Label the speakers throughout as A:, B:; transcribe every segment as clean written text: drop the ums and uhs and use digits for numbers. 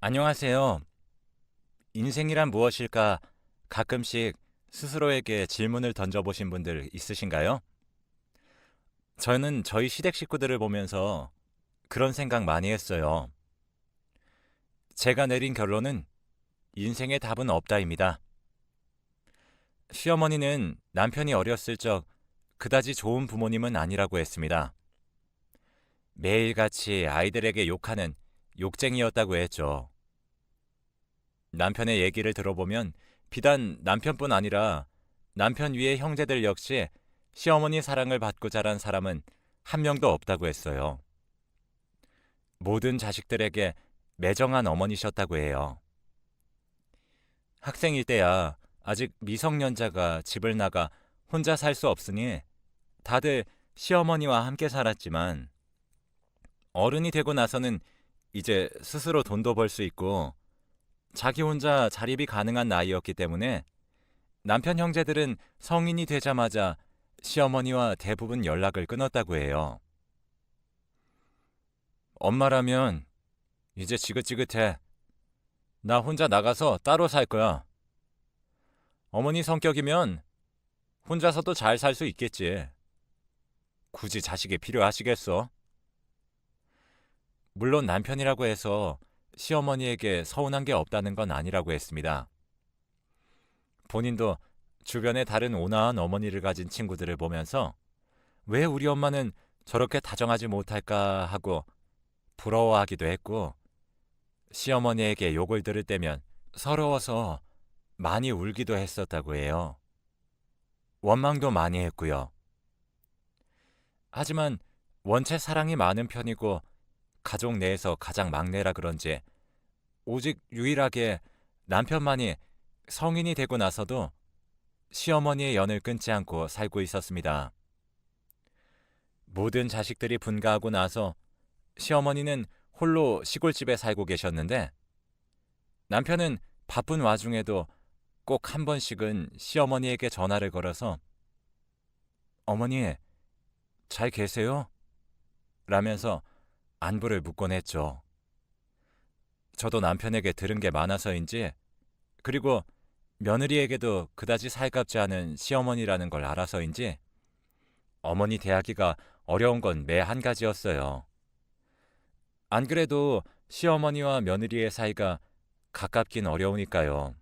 A: 안녕하세요. 인생이란 무엇일까 가끔씩 스스로에게 질문을 던져보신 분들 있으신가요? 저는 저희 시댁 식구들을 보면서 그런 생각 많이 했어요. 제가 내린 결론은 인생의 답은 없다입니다. 시어머니는 남편이 어렸을 적 그다지 좋은 부모님은 아니라고 했습니다. 매일같이 아이들에게 욕하는 욕쟁이였다고 했죠. 남편의 얘기를 들어보면 비단 남편뿐 아니라 남편 위의 형제들 역시 시어머니 사랑을 받고 자란 사람은 한 명도 없다고 했어요. 모든 자식들에게 매정한 어머니셨다고 해요. 학생일 때야 아직 미성년자가 집을 나가 혼자 살 수 없으니 다들 시어머니와 함께 살았지만 어른이 되고 나서는 이제 스스로 돈도 벌 수 있고 자기 혼자 자립이 가능한 나이였기 때문에 남편 형제들은 성인이 되자마자 시어머니와 대부분 연락을 끊었다고 해요. 엄마라면 이제 지긋지긋해. 나 혼자 나가서 따로 살 거야. 어머니 성격이면 혼자서도 잘 살 수 있겠지. 굳이 자식이 필요하시겠어? 물론 남편이라고 해서 시어머니에게 서운한 게 없다는 건 아니라고 했습니다. 본인도 주변에 다른 온화한 어머니를 가진 친구들을 보면서 왜 우리 엄마는 저렇게 다정하지 못할까 하고 부러워하기도 했고, 시어머니에게 욕을 들을 때면 서러워서 많이 울기도 했었다고 해요. 원망도 많이 했고요. 하지만 원체 사랑이 많은 편이고 가족 내에서 가장 막내라 그런지 오직 유일하게 남편만이 성인이 되고 나서도 시어머니의 연을 끊지 않고 살고 있었습니다. 모든 자식들이 분가하고 나서 시어머니는 홀로 시골집에 살고 계셨는데 남편은 바쁜 와중에도 꼭 한 번씩은 시어머니에게 전화를 걸어서 어머니, 잘 계세요? 라면서 안부를 묻곤 했죠. 저도 남편에게 들은 게 많아서인지 그리고 며느리에게도 그다지 살갑지 않은 시어머니라는 걸 알아서인지 어머니 대하기가 어려운 건 매 한 가지였어요. 안 그래도 시어머니와 며느리의 사이가 가깝긴 어려우니까요.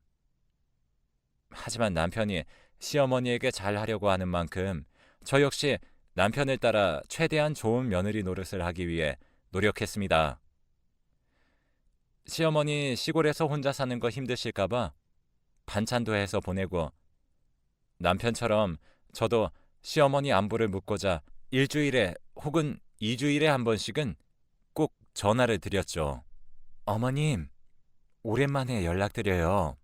A: 하지만 남편이 시어머니에게 잘하려고 하는 만큼 저 역시 남편을 따라 최대한 좋은 며느리 노릇을 하기 위해 노력했습니다. 시어머니 시골에서 혼자 사는 거 힘드실까봐 반찬도 해서 보내고 남편처럼 저도 시어머니 안부를 묻고자 일주일에 혹은 2주일에 한 번씩은 꼭 전화를 드렸죠. 어머님, 오랜만에 연락드려요.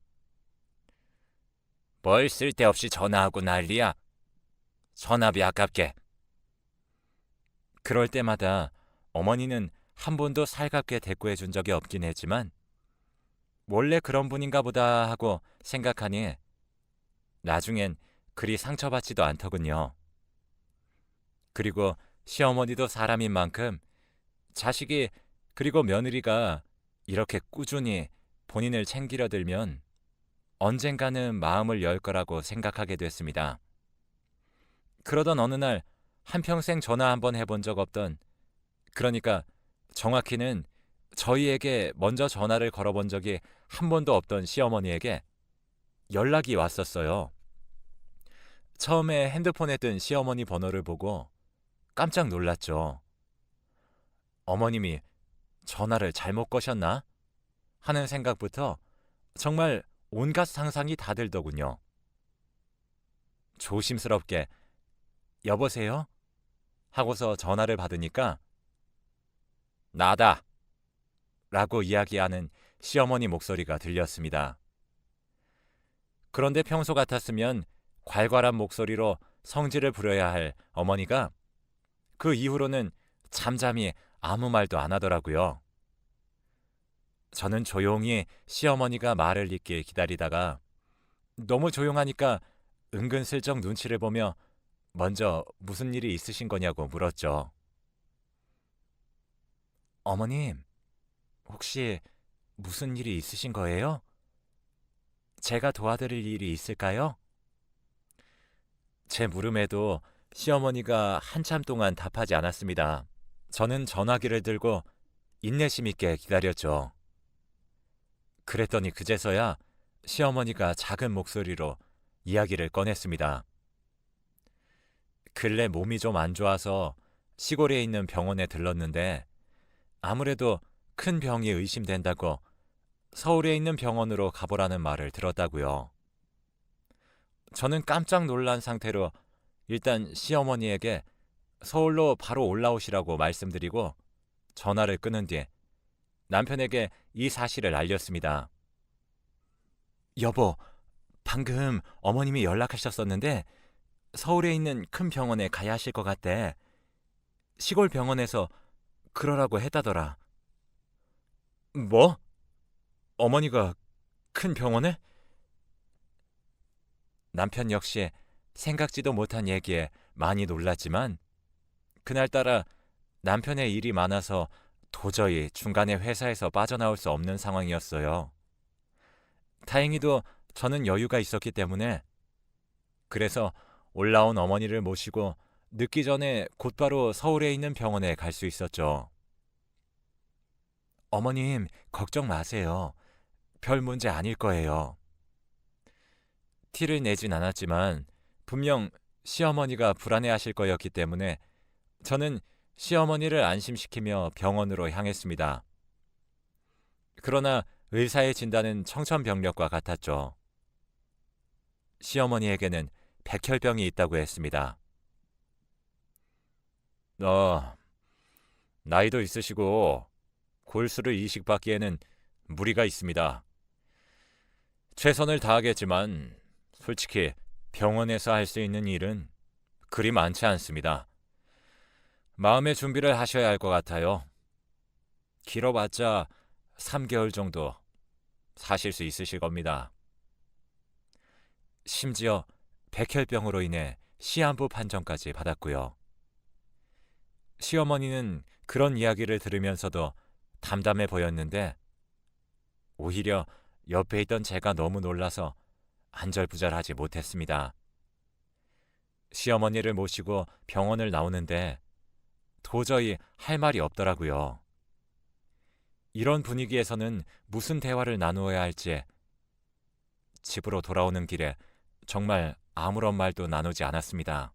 A: 뭘 쓸데없이 전화하고 난리야. 전화비 아깝게. 그럴 때마다 어머니는 한 번도 살갑게 대꾸해 준 적이 없긴 했지만 원래 그런 분인가 보다 하고 생각하니 나중엔 그리 상처받지도 않더군요. 그리고 시어머니도 사람인 만큼 자식이 그리고 며느리가 이렇게 꾸준히 본인을 챙기려 들면 언젠가는 마음을 열 거라고 생각하게 됐습니다. 그러던 어느 날 한평생 전화 한번 해본 적 없던, 그러니까 정확히는 저희에게 먼저 전화를 걸어본 적이 한 번도 없던 시어머니에게 연락이 왔었어요. 처음에 핸드폰에 뜬 시어머니 번호를 보고 깜짝 놀랐죠. 어머님이 전화를 잘못 거셨나? 하는 생각부터 정말 온갖 상상이 다 들더군요. 조심스럽게 여보세요? 하고서 전화를 받으니까 나다 라고 이야기하는 시어머니 목소리가 들렸습니다. 그런데 평소 같았으면 괄괄한 목소리로 성질을 부려야 할 어머니가 그 이후로는 잠잠히 아무 말도 안 하더라고요. 저는 조용히 시어머니가 말을 잇길 기다리다가 너무 조용하니까 은근슬쩍 눈치를 보며 먼저 무슨 일이 있으신 거냐고 물었죠. 어머님, 혹시 무슨 일이 있으신 거예요? 제가 도와드릴 일이 있을까요? 제 물음에도 시어머니가 한참 동안 답하지 않았습니다. 저는 전화기를 들고 인내심 있게 기다렸죠. 그랬더니 그제서야 시어머니가 작은 목소리로 이야기를 꺼냈습니다. 근래 몸이 좀 안 좋아서 시골에 있는 병원에 들렀는데 아무래도 큰 병이 의심된다고 서울에 있는 병원으로 가보라는 말을 들었다고요. 저는 깜짝 놀란 상태로 일단 시어머니에게 서울로 바로 올라오시라고 말씀드리고 전화를 끊은 뒤 남편에게 이 사실을 알렸습니다. 여보, 방금 어머님이 연락하셨었는데 서울에 있는 큰 병원에 가야 하실 것 같대. 시골 병원에서 그러라고 했다더라. 뭐? 어머니가 큰 병원에? 남편 역시 생각지도 못한 얘기에 많이 놀랐지만 그날따라 남편의 일이 많아서 도저히 중간에 회사에서 빠져나올 수 없는 상황이었어요. 다행히도 저는 여유가 있었기 때문에 그래서 올라온 어머니를 모시고 늦기 전에 곧바로 서울에 있는 병원에 갈 수 있었죠. 어머님, 걱정 마세요. 별 문제 아닐 거예요. 티를 내진 않았지만 분명 시어머니가 불안해하실 거였기 때문에 저는 시어머니를 안심시키며 병원으로 향했습니다. 그러나 의사의 진단은 청천벽력과 같았죠. 시어머니에게는 백혈병이 있다고 했습니다. 나이도 있으시고 골수를 이식받기에는 무리가 있습니다. 최선을 다하겠지만 솔직히 병원에서 할 수 있는 일은 그리 많지 않습니다. 마음의 준비를 하셔야 할 것 같아요. 길어봤자 3개월 정도 사실 수 있으실 겁니다. 심지어 백혈병으로 인해 시한부 판정까지 받았고요. 시어머니는 그런 이야기를 들으면서도 담담해 보였는데 오히려 옆에 있던 제가 너무 놀라서 안절부절하지 못했습니다. 시어머니를 모시고 병원을 나오는데 도저히 할 말이 없더라고요. 이런 분위기에서는 무슨 대화를 나누어야 할지 집으로 돌아오는 길에 정말 아무런 말도 나누지 않았습니다.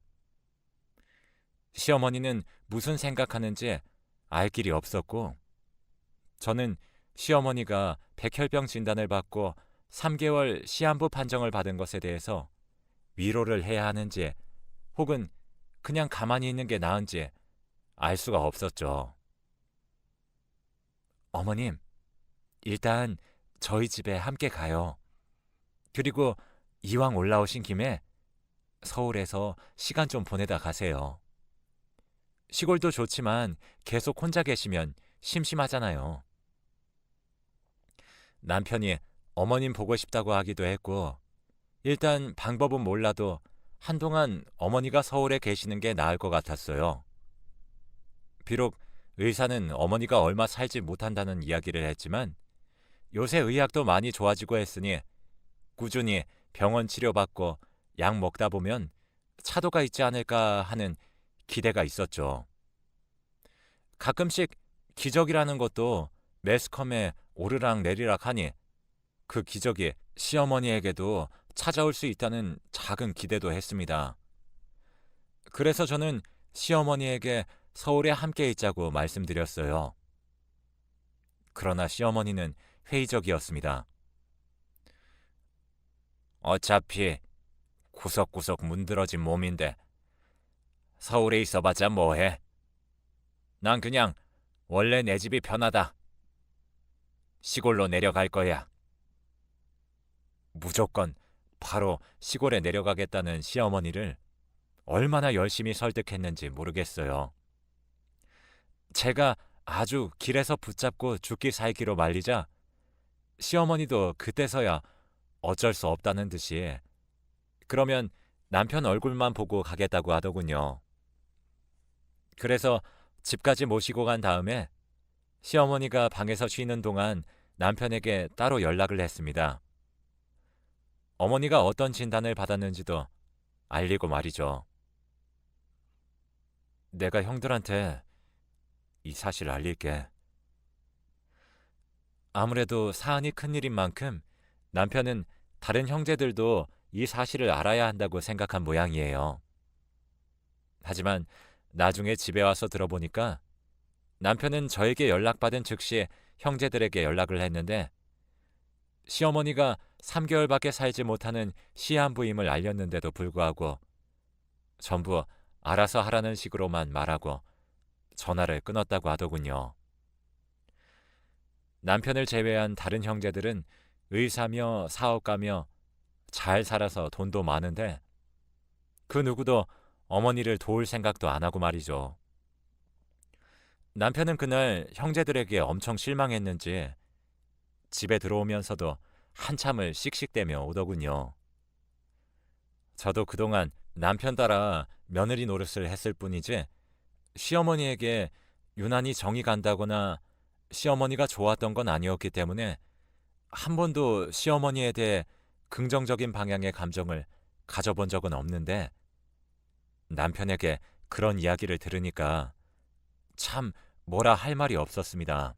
A: 시어머니는 무슨 생각하는지 알 길이 없었고 저는 시어머니가 백혈병 진단을 받고 3개월 시한부 판정을 받은 것에 대해서 위로를 해야 하는지 혹은 그냥 가만히 있는 게 나은지 알 수가 없었죠. 어머님, 일단 저희 집에 함께 가요. 그리고 이왕 올라오신 김에 서울에서 시간 좀 보내다 가세요. 시골도 좋지만 계속 혼자 계시면 심심하잖아요. 남편이 어머님 보고 싶다고 하기도 했고 일단 방법은 몰라도 한동안 어머니가 서울에 계시는 게 나을 것 같았어요. 비록 의사는 어머니가 얼마 살지 못한다는 이야기를 했지만 요새 의학도 많이 좋아지고 했으니 꾸준히 병원 치료받고 약 먹다 보면 차도가 있지 않을까 하는 기대가 있었죠. 가끔씩 기적이라는 것도 매스컴에 오르락 내리락 하니 그 기적이 시어머니에게도 찾아올 수 있다는 작은 기대도 했습니다. 그래서 저는 시어머니에게 서울에 함께 있자고 말씀드렸어요. 그러나 시어머니는 회의적이었습니다. 어차피 구석구석 문드러진 몸인데 서울에 있어봤자 뭐해? 난 그냥 원래 내 집이 편하다. 시골로 내려갈 거야. 무조건 바로 시골에 내려가겠다는 시어머니를 얼마나 열심히 설득했는지 모르겠어요. 제가 아주 길에서 붙잡고 죽기 살기로 말리자 시어머니도 그때서야 어쩔 수 없다는 듯이 그러면 남편 얼굴만 보고 가겠다고 하더군요. 그래서 집까지 모시고 간 다음에 시어머니가 방에서 쉬는 동안 남편에게 따로 연락을 했습니다. 어머니가 어떤 진단을 받았는지도 알리고 말이죠. 내가 형들한테 이 사실을 알릴게. 아무래도 사안이 큰일인 만큼 남편은 다른 형제들도 이 사실을 알아야 한다고 생각한 모양이에요. 하지만 나중에 집에 와서 들어보니까 남편은 저에게 연락받은 즉시 형제들에게 연락을 했는데 시어머니가 3개월밖에 살지 못하는 시한부임을 알렸는데도 불구하고 전부 알아서 하라는 식으로만 말하고 전화를 끊었다고 하더군요. 남편을 제외한 다른 형제들은 의사며 사업가며 잘 살아서 돈도 많은데 그 누구도 어머니를 도울 생각도 안 하고 말이죠. 남편은 그날 형제들에게 엄청 실망했는지 집에 들어오면서도 한참을 씩씩대며 오더군요. 저도 그동안 남편 따라 며느리 노릇을 했을 뿐이지 시어머니에게 유난히 정이 간다거나 시어머니가 좋았던 건 아니었기 때문에 한 번도 시어머니에 대해 긍정적인 방향의 감정을 가져본 적은 없는데 남편에게 그런 이야기를 들으니까 참 뭐라 할 말이 없었습니다.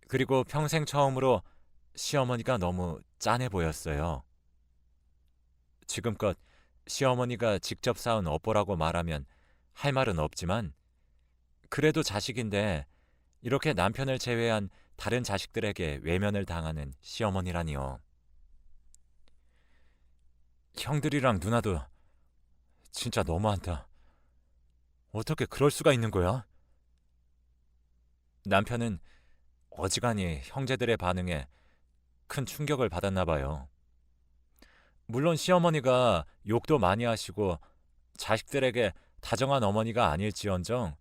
A: 그리고 평생 처음으로 시어머니가 너무 짠해 보였어요. 지금껏 시어머니가 직접 쌓은 업보라고 말하면 할 말은 없지만 그래도 자식인데 이렇게 남편을 제외한 다른 자식들에게 외면을 당하는 시어머니라니요. 형들이랑 누나도 진짜 너무한다. 어떻게 그럴 수가 있는 거야? 남편은 어지간히 형제들의 반응에 큰 충격을 받았나 봐요. 물론 시어머니가 욕도 많이 하시고 자식들에게 다정한 어머니가 아닐지언정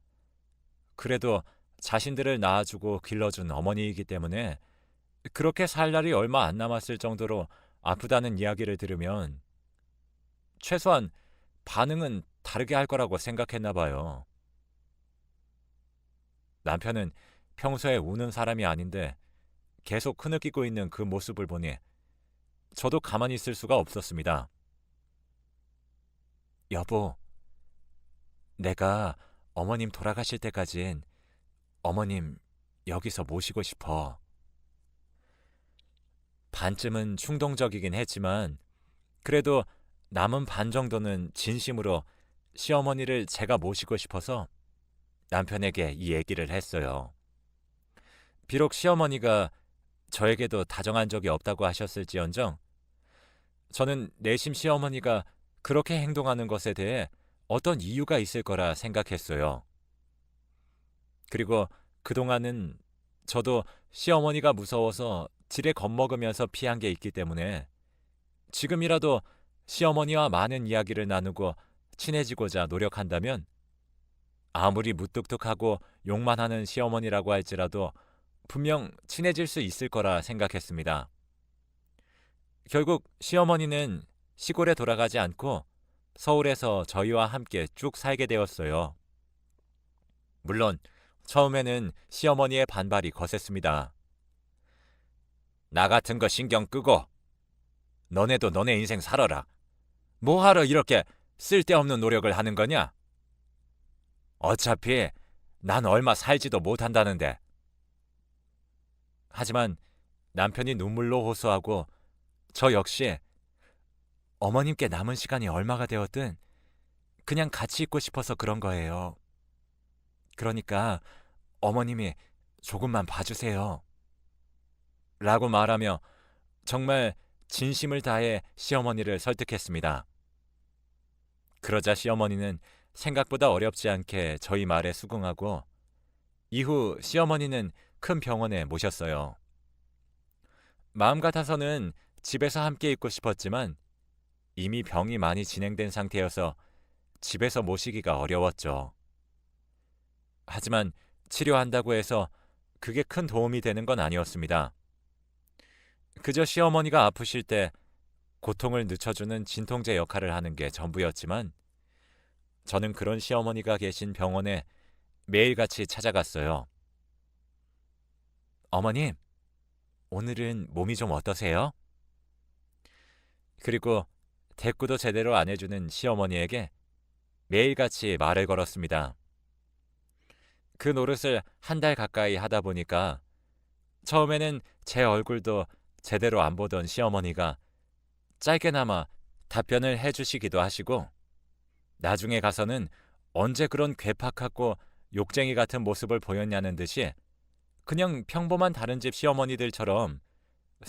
A: 그래도 자신들을 낳아주고 길러준 어머니이기 때문에 그렇게 살 날이 얼마 안 남았을 정도로 아프다는 이야기를 들으면 최소한 반응은 다르게 할 거라고 생각했나 봐요. 남편은 평소에 우는 사람이 아닌데 계속 흐느끼고 있는 그 모습을 보니 저도 가만히 있을 수가 없었습니다. 여보, 내가 어머님 돌아가실 때까진 어머님 여기서 모시고 싶어. 반쯤은 충동적이긴 했지만 그래도 남은 반 정도는 진심으로 시어머니를 제가 모시고 싶어서 남편에게 이 얘기를 했어요. 비록 시어머니가 저에게도 다정한 적이 없다고 하셨을지언정 저는 내심 시어머니가 그렇게 행동하는 것에 대해 어떤 이유가 있을 거라 생각했어요. 그리고 그동안은 저도 시어머니가 무서워서 지레 겁먹으면서 피한 게 있기 때문에 지금이라도 시어머니와 많은 이야기를 나누고 친해지고자 노력한다면 아무리 무뚝뚝하고 욕만 하는 시어머니라고 할지라도 분명 친해질 수 있을 거라 생각했습니다. 결국 시어머니는 시골에 돌아가지 않고 서울에서 저희와 함께 쭉 살게 되었어요. 물론 처음에는 시어머니의 반발이 거셌습니다. 나 같은 거 신경 끄고 너네도 너네 인생 살아라. 뭐하러 이렇게 쓸데없는 노력을 하는 거냐? 어차피 난 얼마 살지도 못한다는데. 하지만 남편이 눈물로 호소하고 저 역시 어머님께 남은 시간이 얼마가 되었든 그냥 같이 있고 싶어서 그런 거예요. 그러니까 어머님이 조금만 봐주세요. 라고 말하며 정말 진심을 다해 시어머니를 설득했습니다. 그러자 시어머니는 생각보다 어렵지 않게 저희 말에 수긍하고 이후 시어머니는 큰 병원에 모셨어요. 마음 같아서는 집에서 함께 있고 싶었지만 이미 병이 많이 진행된 상태여서 집에서 모시기가 어려웠죠. 하지만 치료한다고 해서 그게 큰 도움이 되는 건 아니었습니다. 그저 시어머니가 아프실 때 고통을 늦춰주는 진통제 역할을 하는 게 전부였지만 저는 그런 시어머니가 계신 병원에 매일같이 찾아갔어요. 어머님, 오늘은 몸이 좀 어떠세요? 그리고 대꾸도 제대로 안 해주는 시어머니에게 매일같이 말을 걸었습니다. 그 노릇을 한 달 가까이 하다 보니까 처음에는 제 얼굴도 제대로 안 보던 시어머니가 짧게나마 답변을 해주시기도 하시고, 나중에 가서는 언제 그런 괴팍하고 욕쟁이 같은 모습을 보였냐는 듯이 그냥 평범한 다른 집 시어머니들처럼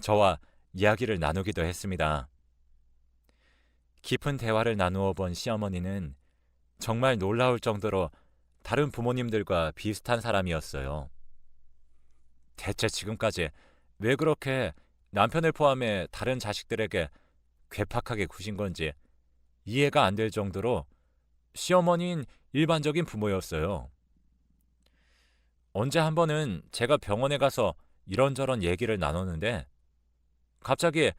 A: 저와 이야기를 나누기도 했습니다. 깊은 대화를 나누어 본 시어머니는 정말 놀라울 정도로 다른 부모님들과 비슷한 사람이었어요. 대체 지금까지 왜 그렇게 남편을 포함해 다른 자식들에게 괴팍하게 구신 건지 이해가 안 될 정도로 시어머니인 일반적인 부모였어요. 언제 한 번은 제가 병원에 가서 이런저런 얘기를 나눴는데 갑자기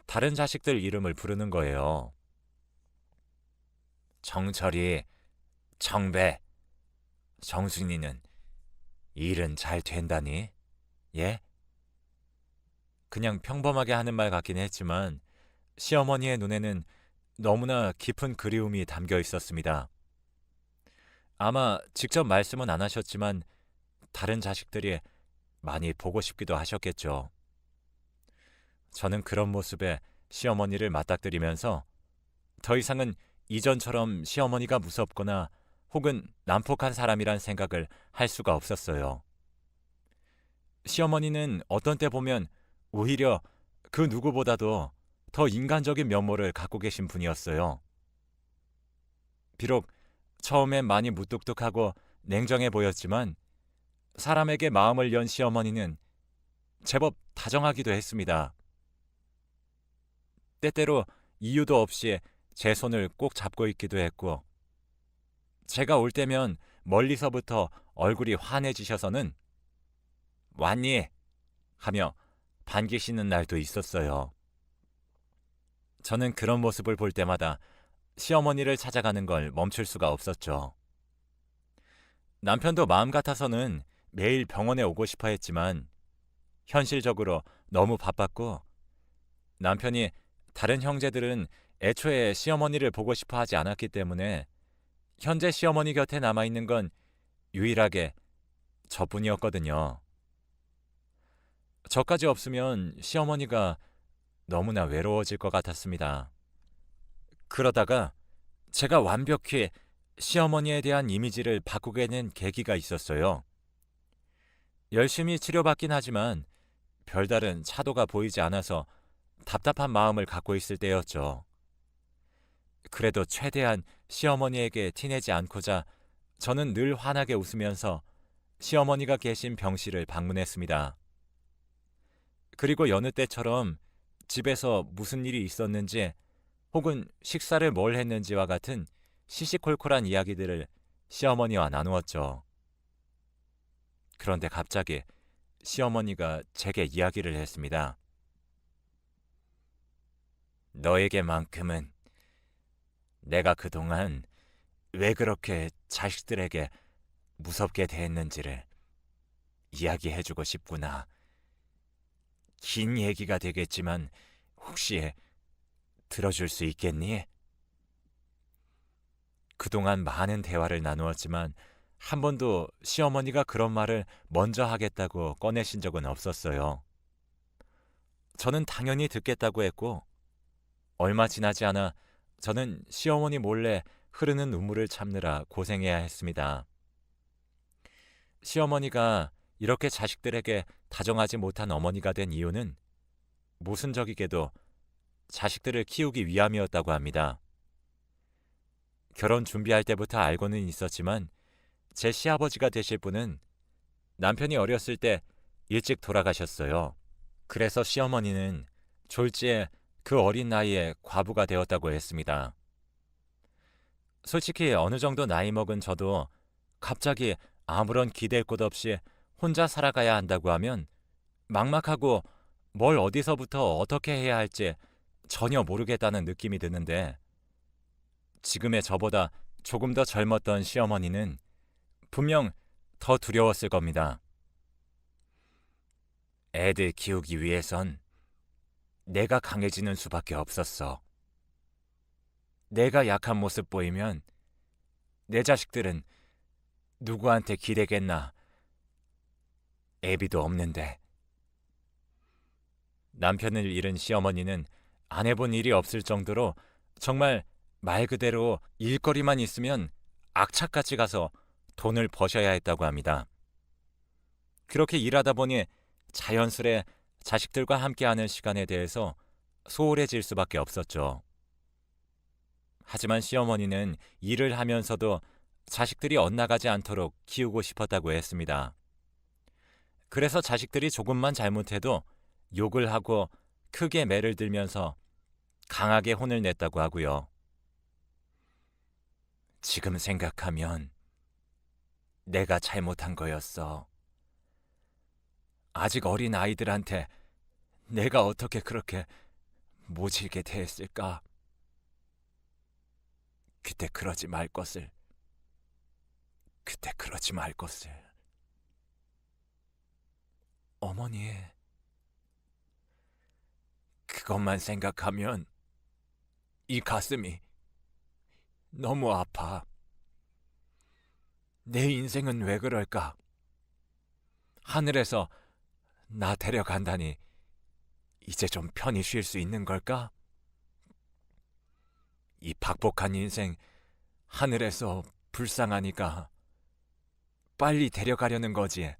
A: 다른 자식들 이름을 부르는 거예요. 정철이, 정배, 정순이는 일은 잘 된다니? 예? 그냥 평범하게 하는 말 같긴 했지만 시어머니의 눈에는 너무나 깊은 그리움이 담겨 있었습니다. 아마 직접 말씀은 안 하셨지만 다른 자식들이 많이 보고 싶기도 하셨겠죠. 저는 그런 모습에 시어머니를 맞닥뜨리면서 더 이상은 이전처럼 시어머니가 무섭거나 혹은 난폭한 사람이란 생각을 할 수가 없었어요. 시어머니는 어떤 때 보면 오히려 그 누구보다도 더 인간적인 면모를 갖고 계신 분이었어요. 비록 처음엔 많이 무뚝뚝하고 냉정해 보였지만 사람에게 마음을 연 시어머니는 제법 다정하기도 했습니다. 때때로 이유도 없이 제 손을 꼭 잡고 있기도 했고, 제가 올 때면 멀리서부터 얼굴이 환해지셔서는 왔니? 하며 반기시는 날도 있었어요. 저는 그런 모습을 볼 때마다 시어머니를 찾아가는 걸 멈출 수가 없었죠. 남편도 마음 같아서는 매일 병원에 오고 싶어 했지만 현실적으로 너무 바빴고, 남편이 다른 형제들은 애초에 시어머니를 보고 싶어 하지 않았기 때문에 현재 시어머니 곁에 남아있는 건 유일하게 저뿐이었거든요. 저까지 없으면 시어머니가 너무나 외로워질 것 같았습니다. 그러다가 제가 완벽히 시어머니에 대한 이미지를 바꾸게 된 계기가 있었어요. 열심히 치료받긴 하지만 별다른 차도가 보이지 않아서 답답한 마음을 갖고 있을 때였죠. 그래도 최대한 시어머니에게 티내지 않고자 저는 늘 환하게 웃으면서 시어머니가 계신 병실을 방문했습니다. 그리고 여느 때처럼 집에서 무슨 일이 있었는지 혹은 식사를 뭘 했는지와 같은 시시콜콜한 이야기들을 시어머니와 나누었죠. 그런데 갑자기 시어머니가 제게 이야기를 했습니다. 너에게만큼은 내가 그동안 왜 그렇게 자식들에게 무섭게 대했는지를 이야기해주고 싶구나. 긴 얘기가 되겠지만 혹시 들어줄 수 있겠니? 그동안 많은 대화를 나누었지만 한 번도 시어머니가 그런 말을 먼저 하겠다고 꺼내신 적은 없었어요. 저는 당연히 듣겠다고 했고, 얼마 지나지 않아 저는 시어머니 몰래 흐르는 눈물을 참느라 고생해야 했습니다. 시어머니가 이렇게 자식들에게 다정하지 못한 어머니가 된 이유는 모순적이게도 자식들을 키우기 위함이었다고 합니다. 결혼 준비할 때부터 알고는 있었지만 제 시아버지가 되실 분은 남편이 어렸을 때 일찍 돌아가셨어요. 그래서 시어머니는 졸지에 그 어린 나이에 과부가 되었다고 했습니다. 솔직히 어느 정도 나이 먹은 저도 갑자기 아무런 기댈 곳 없이 혼자 살아가야 한다고 하면 막막하고 뭘 어디서부터 어떻게 해야 할지 전혀 모르겠다는 느낌이 드는데, 지금의 저보다 조금 더 젊었던 시어머니는 분명 더 두려웠을 겁니다. 애들 키우기 위해선 내가 강해지는 수밖에 없었어. 내가 약한 모습 보이면 내 자식들은 누구한테 기대겠나. 애비도 없는데. 남편을 잃은 시어머니는 안 해본 일이 없을 정도로 정말 말 그대로 일거리만 있으면 악착같이 가서 돈을 버셔야 했다고 합니다. 그렇게 일하다 보니 자연스레 자식들과 함께하는 시간에 대해서 소홀해질 수밖에 없었죠. 하지만 시어머니는 일을 하면서도 자식들이 엇나가지 않도록 키우고 싶었다고 했습니다. 그래서 자식들이 조금만 잘못해도 욕을 하고 크게 매를 들면서 강하게 혼을 냈다고 하고요. 지금 생각하면 내가 잘못한 거였어. 아직 어린 아이들한테 내가 어떻게 그렇게 모질게 대했을까? 그때 그러지 말 것을. 그때 그러지 말 것을. 어머니, 그것만 생각하면 이 가슴이 너무 아파. 내 인생은 왜 그럴까? 하늘에서 나 데려간다니 이제 좀 편히 쉴 수 있는 걸까? 이 박복한 인생 하늘에서 불쌍하니까 빨리 데려가려는 거지.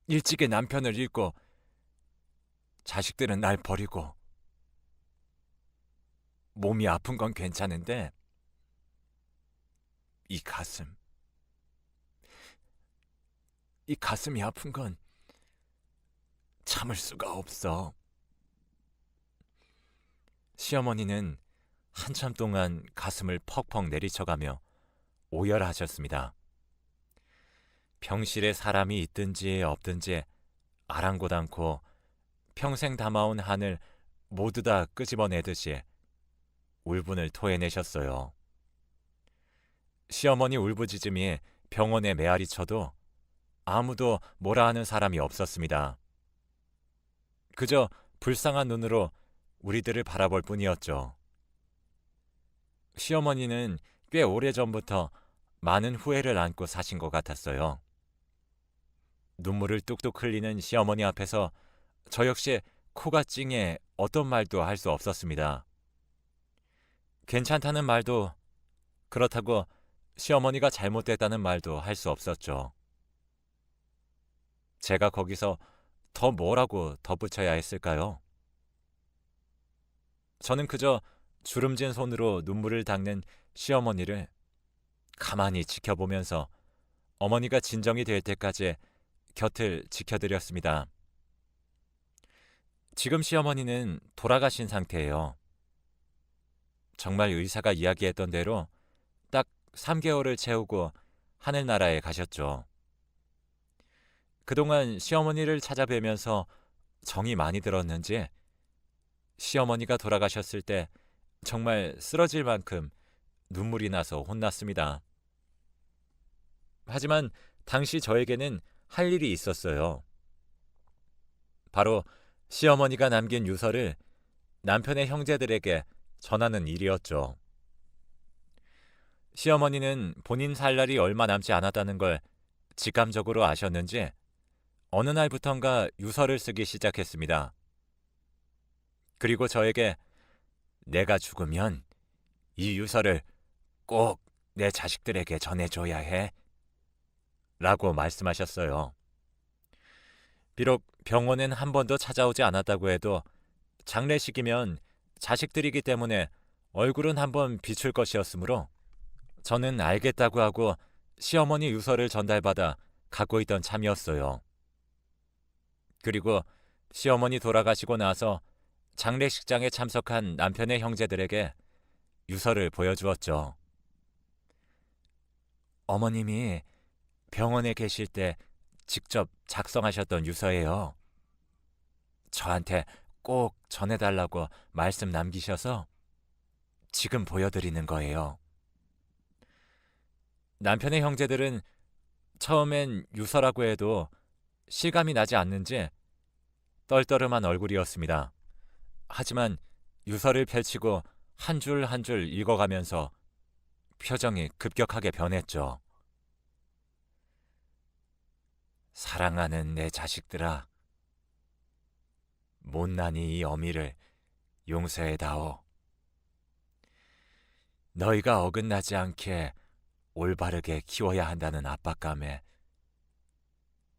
A: 일찍이 남편을 잃고 자식들은 날 버리고. 몸이 아픈 건 괜찮은데 이 가슴이 아픈 건 참을 수가 없어. 시어머니는 한참 동안 가슴을 퍽퍽 내리쳐가며 오열하셨습니다. 병실에 사람이 있든지 없든지 아랑곳 않고 평생 담아온 한을 모두 다 끄집어내듯이 울분을 토해내셨어요. 시어머니 울부짖음이 병원에 메아리 쳐도 아무도 뭐라 하는 사람이 없었습니다. 그저 불쌍한 눈으로 우리들을 바라볼 뿐이었죠. 시어머니는 꽤 오래전부터 많은 후회를 안고 사신 것 같았어요. 눈물을 뚝뚝 흘리는 시어머니 앞에서 저 역시 코가 찡해 어떤 말도 할 수 없었습니다. 괜찮다는 말도, 그렇다고 시어머니가 잘못됐다는 말도 할 수 없었죠. 제가 거기서 더 뭐라고 덧붙여야 했을까요? 저는 그저 주름진 손으로 눈물을 닦는 시어머니를 가만히 지켜보면서 어머니가 진정이 될 때까지 곁을 지켜드렸습니다. 지금 시어머니는 돌아가신 상태예요. 정말 의사가 이야기했던 대로 딱 3개월을 채우고 하늘나라에 가셨죠. 그동안 시어머니를 찾아뵈면서 정이 많이 들었는지 시어머니가 돌아가셨을 때 정말 쓰러질 만큼 눈물이 나서 혼났습니다. 하지만 당시 저에게는 할 일이 있었어요. 바로 시어머니가 남긴 유서를 남편의 형제들에게 전하는 일이었죠. 시어머니는 본인 살 날이 얼마 남지 않았다는 걸 직감적으로 아셨는지 어느 날부턴가 유서를 쓰기 시작했습니다. 그리고 저에게 내가 죽으면 이 유서를 꼭 내 자식들에게 전해줘야 해 라고 말씀하셨어요. 비록 병원엔 한 번도 찾아오지 않았다고 해도 장례식이면 자식들이기 때문에 얼굴은 한번 비출 것이었으므로 저는 알겠다고 하고 시어머니 유서를 전달받아 갖고 있던 참이었어요. 그리고 시어머니 돌아가시고 나서 장례식장에 참석한 남편의 형제들에게 유서를 보여주었죠. 어머님이 병원에 계실 때 직접 작성하셨던 유서예요. 저한테 꼭 전해달라고 말씀 남기셔서 지금 보여드리는 거예요. 남편의 형제들은 처음엔 유서라고 해도 실감이 나지 않는지 떨떠름한 얼굴이었습니다. 하지만 유서를 펼치고 한 줄 한 줄 읽어가면서 표정이 급격하게 변했죠. 사랑하는 내 자식들아, 못난이 이 어미를 용서해다오. 너희가 어긋나지 않게 올바르게 키워야 한다는 압박감에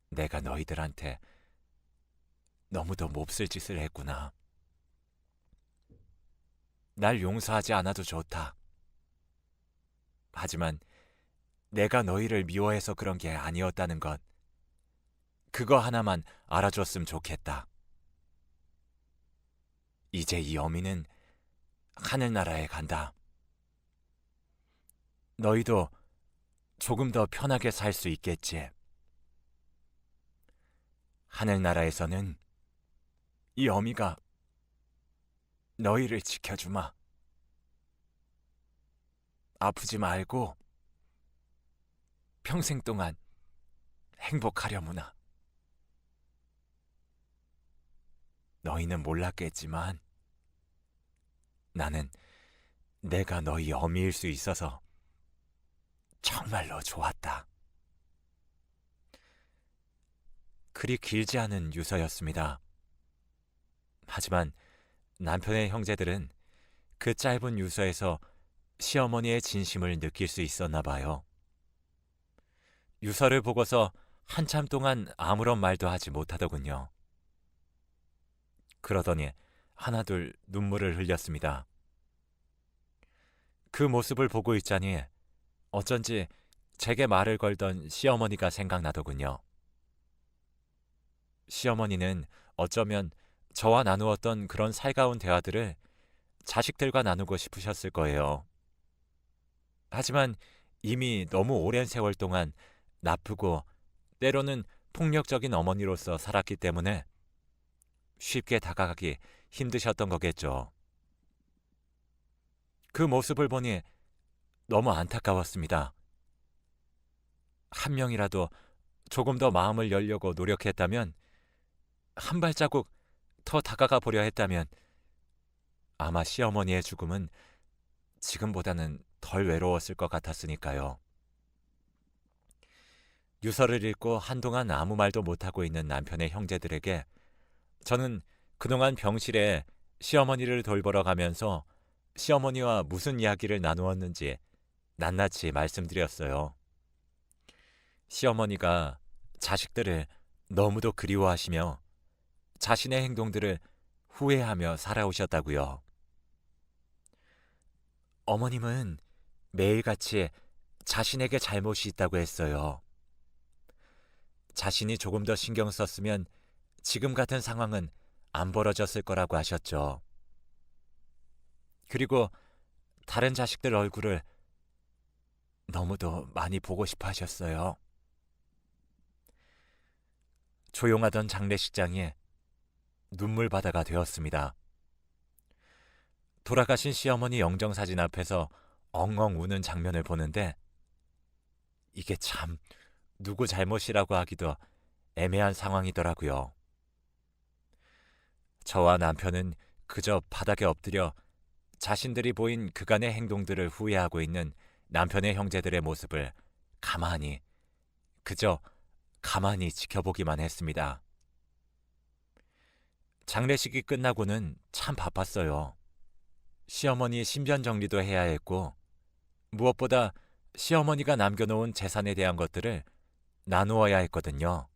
A: 내가 너희들한테 너무도 몹쓸 짓을 했구나. 날 용서하지 않아도 좋다. 하지만 내가 너희를 미워해서 그런 게 아니었다는 것, 그거 하나만 알아줬으면 좋겠다. 이제 이 어미는 하늘나라에 간다. 너희도 조금 더 편하게 살 수 있겠지. 하늘나라에서는 이 어미가 너희를 지켜주마. 아프지 말고 평생 동안 행복하려무나. 너희는 몰랐겠지만 나는 내가 너희 어미일 수 있어서 정말로 좋았다. 그리 길지 않은 유서였습니다. 하지만 남편의 형제들은 그 짧은 유서에서 시어머니의 진심을 느낄 수 있었나 봐요. 유서를 보고서 한참 동안 아무런 말도 하지 못하더군요. 그러더니 하나둘 눈물을 흘렸습니다. 그 모습을 보고 있자니 어쩐지 제게 말을 걸던 시어머니가 생각나더군요. 시어머니는 어쩌면 저와 나누었던 그런 살가운 대화들을 자식들과 나누고 싶으셨을 거예요. 하지만 이미 너무 오랜 세월 동안 나쁘고 때로는 폭력적인 어머니로서 살았기 때문에 쉽게 다가가기 힘드셨던 거겠죠. 그 모습을 보니 너무 안타까웠습니다. 한 명이라도 조금 더 마음을 열려고 노력했다면, 한 발자국 더 다가가 보려 했다면 아마 시어머니의 죽음은 지금보다는 덜 외로웠을 것 같았으니까요. 유서를 읽고 한동안 아무 말도 못하고 있는 남편의 형제들에게 저는 그동안 병실에 시어머니를 돌보러 가면서 시어머니와 무슨 이야기를 나누었는지 낱낱이 말씀드렸어요. 시어머니가 자식들을 너무도 그리워하시며 자신의 행동들을 후회하며 살아오셨다고요. 어머님은 매일같이 자신에게 잘못이 있다고 했어요. 자신이 조금 더 신경 썼으면 지금 같은 상황은 안 벌어졌을 거라고 하셨죠. 그리고 다른 자식들 얼굴을 너무도 많이 보고 싶어 하셨어요. 조용하던 장례식장이 눈물바다가 되었습니다. 돌아가신 시어머니 영정사진 앞에서 엉엉 우는 장면을 보는데 이게 참 누구 잘못이라고 하기도 애매한 상황이더라고요. 저와 남편은 그저 바닥에 엎드려 자신들이 보인 그간의 행동들을 후회하고 있는 남편의 형제들의 모습을 그저 가만히 지켜보기만 했습니다. 장례식이 끝나고는 참 바빴어요. 시어머니 신변 정리도 해야 했고, 무엇보다 시어머니가 남겨놓은 재산에 대한 것들을 나누어야 했거든요.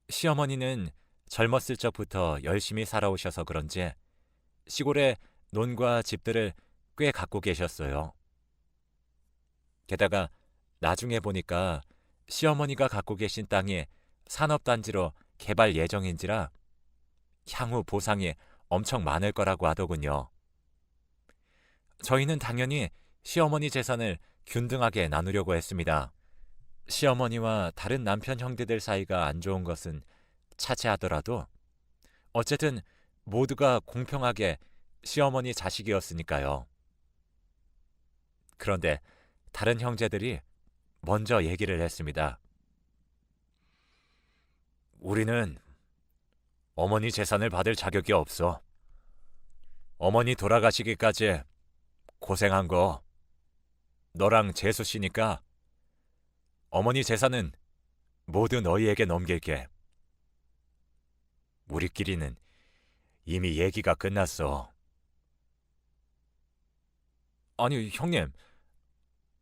A: 시어머니는 젊었을 적부터 열심히 살아오셔서 그런지 시골에 논과 집들을 꽤 갖고 계셨어요. 게다가 나중에 보니까 시어머니가 갖고 계신 땅이 산업단지로 개발 예정인지라 향후 보상이 엄청 많을 거라고 하더군요. 저희는 당연히 시어머니 재산을 균등하게 나누려고 했습니다. 시어머니와 다른 남편 형제들 사이가 안 좋은 것은 차치하더라도 어쨌든 모두가 공평하게 시어머니 자식이었으니까요. 그런데 다른 형제들이 먼저 얘기를 했습니다. 우리는 어머니 재산을 받을 자격이 없어. 어머니 돌아가시기까지 고생한 거 너랑 재수 씨니까 어머니 재산은 모두 너희에게 넘길게. 우리끼리는 이미 얘기가 끝났어. 아니, 형님.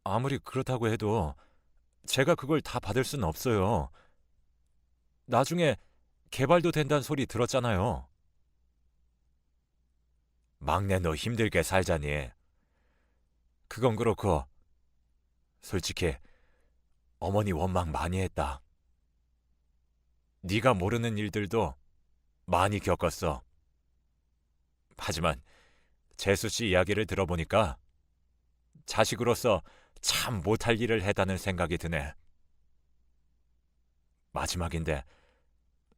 A: 아무리 그렇다고 해도 제가 그걸 다 받을 순 없어요. 나중에 개발도 된다는 소리 들었잖아요. 막내 너 힘들게 살자니. 그건 그렇고 솔직히 어머니 원망 많이 했다. 네가 모르는 일들도 많이 겪었어. 하지만 재수 씨 이야기를 들어보니까 자식으로서 참 못할 일을 했다는 생각이 드네. 마지막인데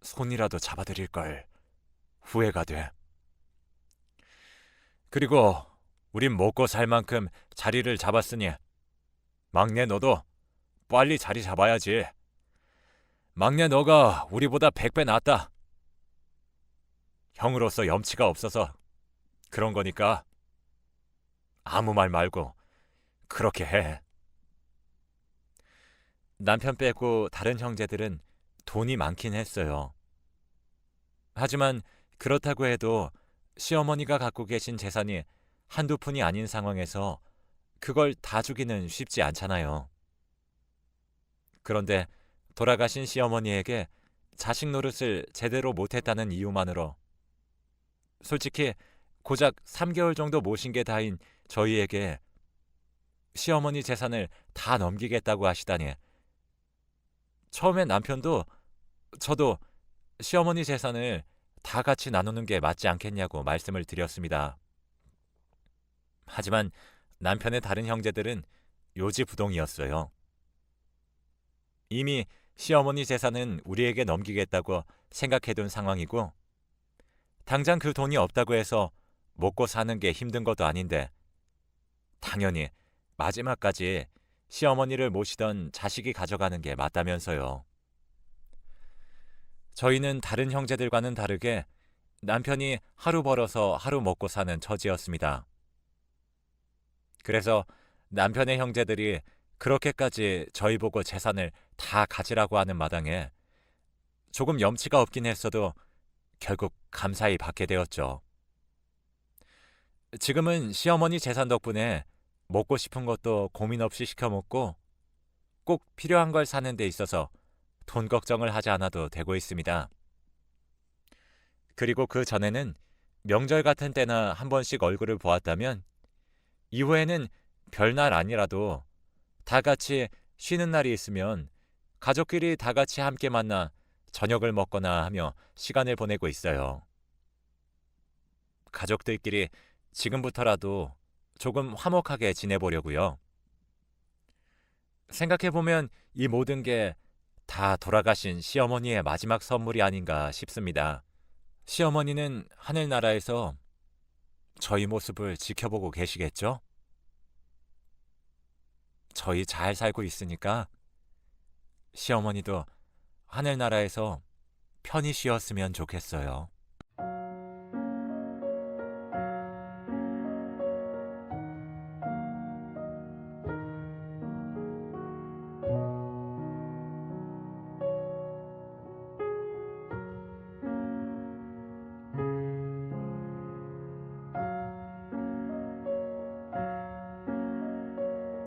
A: 손이라도 잡아드릴 걸 후회가 돼. 그리고 우린 먹고 살 만큼 자리를 잡았으니 막내 너도 빨리 자리 잡아야지. 막내 너가 우리보다 100배 낫다. 형으로서 염치가 없어서 그런 거니까 아무 말 말고 그렇게 해. 남편 빼고 다른 형제들은 돈이 많긴 했어요. 하지만 그렇다고 해도 시어머니가 갖고 계신 재산이 한두 푼이 아닌 상황에서 그걸 다 주기는 쉽지 않잖아요. 그런데 돌아가신 시어머니에게 자식 노릇을 제대로 못했다는 이유만으로 솔직히 고작 3개월 정도 모신 게 다인 저희에게 시어머니 재산을 다 넘기겠다고 하시다니. 처음엔 남편도 저도 시어머니 재산을 다 같이 나누는 게 맞지 않겠냐고 말씀을 드렸습니다. 하지만 남편의 다른 형제들은 요지부동이었어요. 이미 시어머니 재산은 우리에게 넘기겠다고 생각해둔 상황이고 당장 그 돈이 없다고 해서 먹고 사는 게 힘든 것도 아닌데 당연히 마지막까지 시어머니를 모시던 자식이 가져가는 게 맞다면서요. 저희는 다른 형제들과는 다르게 남편이 하루 벌어서 하루 먹고 사는 처지였습니다. 그래서 남편의 형제들이 그렇게까지 저희 보고 재산을 다 가지라고 하는 마당에 조금 염치가 없긴 했어도 결국 감사히 받게 되었죠. 지금은 시어머니 재산 덕분에 먹고 싶은 것도 고민 없이 시켜 먹고 꼭 필요한 걸 사는 데 있어서 돈 걱정을 하지 않아도 되고 있습니다. 그리고 그 전에는 명절 같은 때나 한 번씩 얼굴을 보았다면 이후에는 별날 아니라도 다 같이 쉬는 날이 있으면 가족끼리 다 같이 함께 만나 저녁을 먹거나 하며 시간을 보내고 있어요. 가족들끼리 지금부터라도 조금 화목하게 지내보려고요. 생각해보면 이 모든 게 다 돌아가신 시어머니의 마지막 선물이 아닌가 싶습니다. 시어머니는 하늘나라에서 저희 모습을 지켜보고 계시겠죠? 저희 잘 살고 있으니까 시어머니도 하늘나라에서 편히 쉬었으면 좋겠어요.